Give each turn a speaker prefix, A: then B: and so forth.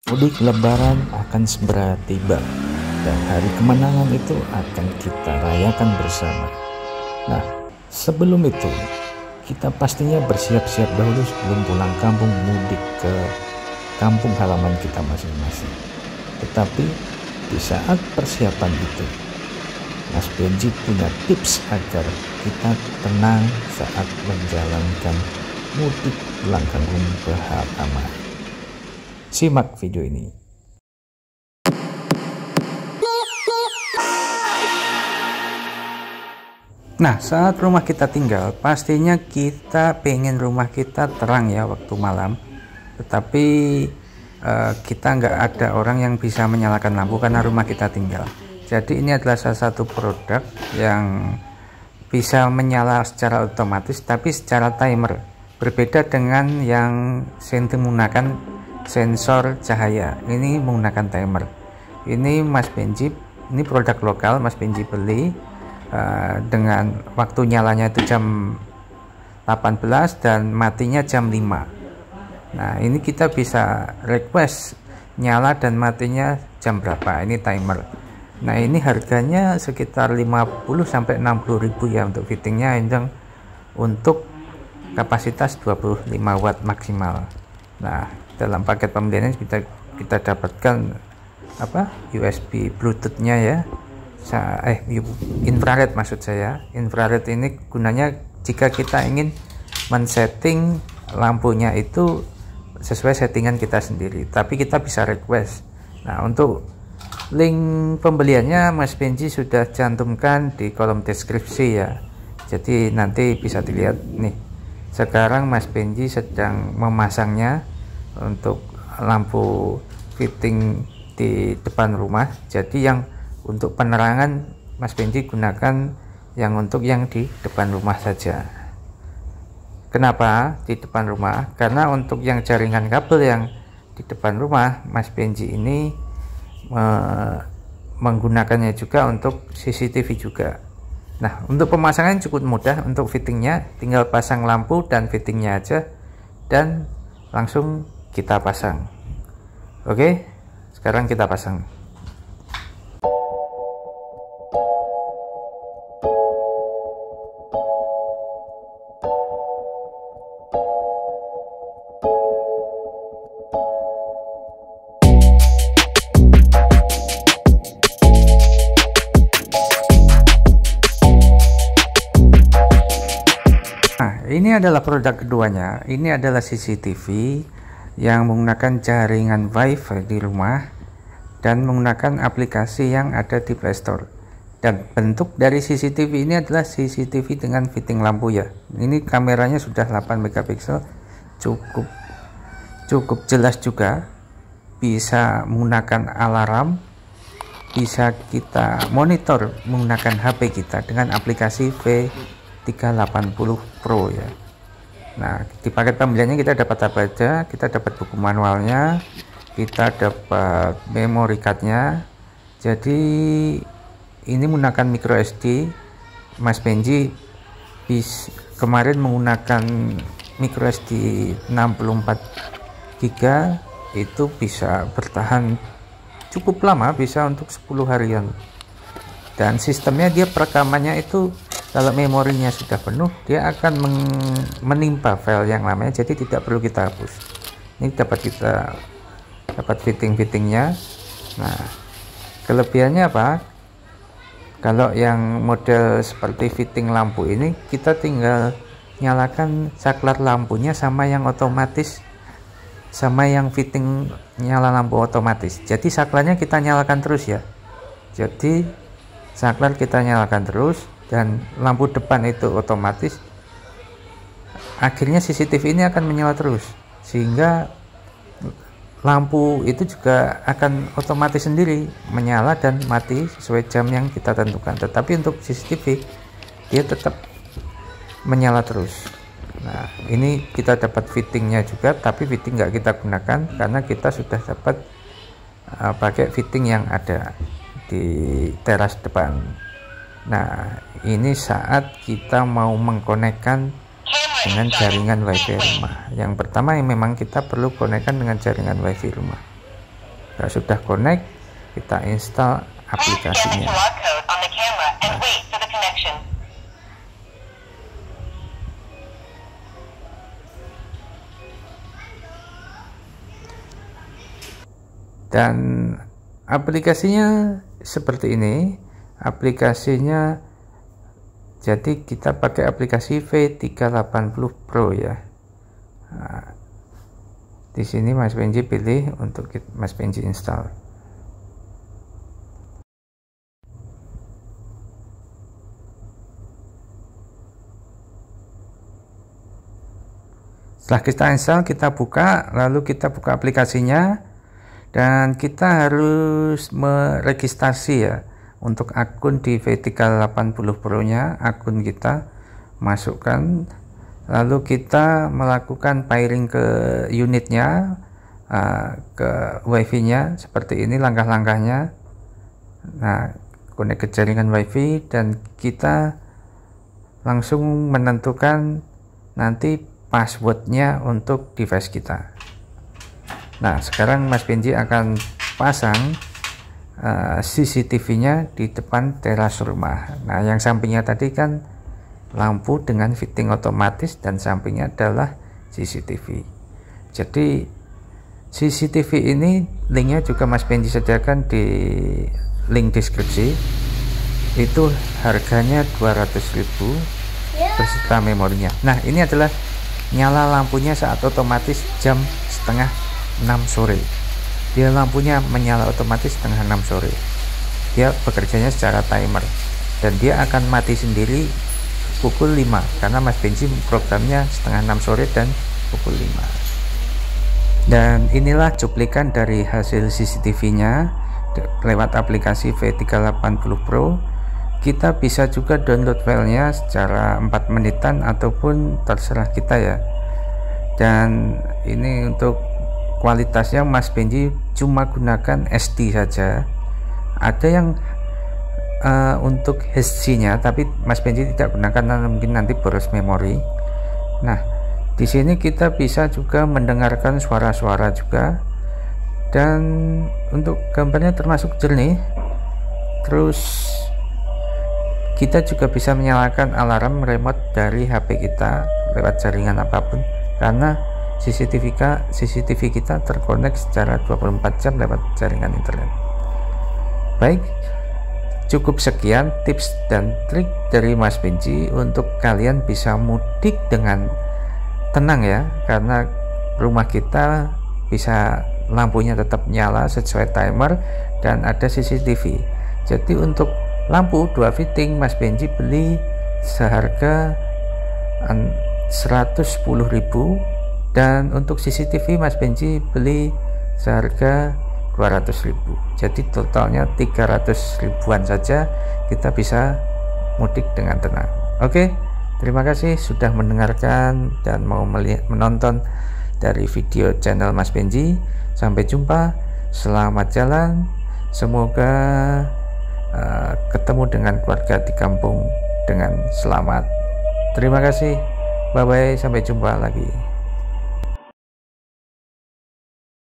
A: Mudik Lebaran akan segera tiba dan hari kemenangan itu akan kita rayakan bersama. Nah, sebelum itu kita pastinya bersiap-siap dahulu sebelum pulang kampung mudik ke kampung halaman kita masing-masing. Tetapi di saat persiapan itu, Mas Benji punya tips agar kita tenang saat menjalankan mudik pulang kampung bersama. Simak video ini. Nah, saat rumah kita tinggal, pastinya kita pengen rumah kita terang ya waktu malam. Tetapi kita nggak ada orang yang bisa menyalakan lampu karena rumah kita tinggal. Jadi ini adalah salah satu produk yang bisa menyala secara otomatis tapi secara timer. Berbeda dengan yang menggunakan sensor cahaya. Ini menggunakan timer. Ini Mas Benji, ini produk lokal Mas Benji beli dengan waktu nyalanya itu jam 18 dan matinya jam 5. Nah, ini kita bisa request nyala dan matinya jam berapa. Ini timer. Nah, ini harganya sekitar 50 sampai 60 ribu ya untuk fittingnya, untuk kapasitas 25 watt maksimal. Nah, dalam paket pembeliannya kita dapatkan USB Bluetooth-nya ya. Infrared maksud saya. Infrared ini gunanya jika kita ingin men-setting lampunya itu sesuai settingan kita sendiri, tapi kita bisa request. Nah, untuk link pembeliannya Mas Benji sudah cantumkan di kolom deskripsi ya, jadi nanti bisa dilihat nih. Sekarang Mas Benji sedang memasangnya untuk lampu fitting di depan rumah. Jadi yang untuk penerangan Mas Benji gunakan yang untuk yang di depan rumah saja. Kenapa di depan rumah? Karena untuk yang jaringan kabel yang di depan rumah Mas Benji ini menggunakannya juga untuk CCTV juga. Nah, untuk pemasangan cukup mudah. Untuk fittingnya tinggal pasang lampu dan fittingnya aja dan langsung kita pasang. Oke, sekarang kita pasang. Ini adalah produk keduanya. Ini adalah CCTV yang menggunakan jaringan WiFi di rumah dan menggunakan aplikasi yang ada di Play Store. Dan bentuk dari CCTV ini adalah CCTV dengan fitting lampu ya. Ini kameranya sudah 8 megapiksel, cukup jelas juga. Bisa menggunakan alarm, bisa kita monitor menggunakan HP kita dengan aplikasi V380 Pro ya. Nah, di paket pembeliannya kita dapat apa aja? Kita dapat buku manualnya, kita dapat memory cardnya. Jadi ini menggunakan micro SD. Mas Benji kemarin menggunakan micro SD 64 GB, itu bisa bertahan cukup lama, bisa untuk 10 harian. Dan sistemnya dia perekamannya itu kalau memorinya sudah penuh, dia akan menimpa file yang lamanya, jadi tidak perlu kita hapus. Ini dapat fittingnya. Nah, kelebihannya apa? Kalau yang model seperti fitting lampu ini, kita tinggal nyalakan saklar lampunya sama yang otomatis, sama yang fitting nyala lampu otomatis. Jadi saklarnya kita nyalakan terus ya. Jadi saklar kita nyalakan terus dan lampu depan itu otomatis. Akhirnya CCTV ini akan menyala terus, sehingga lampu itu juga akan otomatis sendiri menyala dan mati sesuai jam yang kita tentukan. Tetapi untuk CCTV dia tetap menyala terus. Nah, ini kita dapat fittingnya juga, tapi fitting nggak kita gunakan karena kita sudah dapat pakai fitting yang ada di teras depan. Nah, ini saat kita mau mengkonekkan dengan jaringan WiFi rumah. Yang pertama yang memang kita perlu konekkan dengan jaringan WiFi rumah. Kalau sudah connect, kita install aplikasinya. Dan aplikasinya seperti ini. Aplikasinya, jadi kita pakai aplikasi V380 Pro ya. Nah, di sini Mas Benji pilih untuk Mas Benji install. Setelah kita install, kita buka, lalu kita buka aplikasinya, dan kita harus meregistrasi ya untuk akun di V380 Pro nya. Akun kita masukkan, lalu kita melakukan pairing ke unitnya, ke wifi nya. Seperti ini langkah-langkahnya. Nah, connect ke jaringan wifi, dan kita langsung menentukan nanti passwordnya untuk device kita. Nah, sekarang Mas Benji akan pasang CCTV-nya di depan teras rumah. Nah, yang sampingnya tadi kan lampu dengan fitting otomatis, dan sampingnya adalah CCTV. Jadi CCTV ini linknya juga Mas Benji sediakan di link deskripsi. Itu harganya 200.000 beserta memorinya. Nah, ini adalah nyala lampunya saat otomatis jam setengah 6 sore. Dia lampunya menyala otomatis setengah 6 sore. Dia bekerjanya secara timer, dan dia akan mati sendiri pukul 5 karena Mas Benji programnya setengah 6 sore dan pukul 5. Dan inilah cuplikan dari hasil CCTV-nya lewat aplikasi V380 Pro. Kita bisa juga download filenya secara 4 menitan ataupun terserah kita ya. Dan ini untuk kualitasnya Mas Benji cuma gunakan SD saja. Ada yang untuk HD nya, tapi Mas Benji tidak gunakan karena mungkin nanti boros memori. Nah, di sini kita bisa juga mendengarkan suara-suara juga, dan untuk gambarnya termasuk jernih. Terus kita juga bisa menyalakan alarm remote dari HP kita lewat jaringan apapun, karena CCTV kita terkonek secara 24 jam lewat jaringan internet. Baik, cukup sekian tips dan trik dari Mas Benji untuk kalian bisa mudik dengan tenang ya, karena rumah kita bisa lampunya tetap nyala sesuai timer dan ada CCTV. Jadi untuk lampu 2 fitting Mas Benji beli seharga 110.000, dan untuk CCTV Mas Benji beli seharga 200.000. Jadi totalnya 300 ribuan saja kita bisa mudik dengan tenang. Oke, terima kasih sudah mendengarkan dan mau menonton dari video channel Mas Benji. Sampai jumpa, selamat jalan, semoga ketemu dengan keluarga di kampung dengan selamat. Terima kasih, bye bye, sampai jumpa lagi.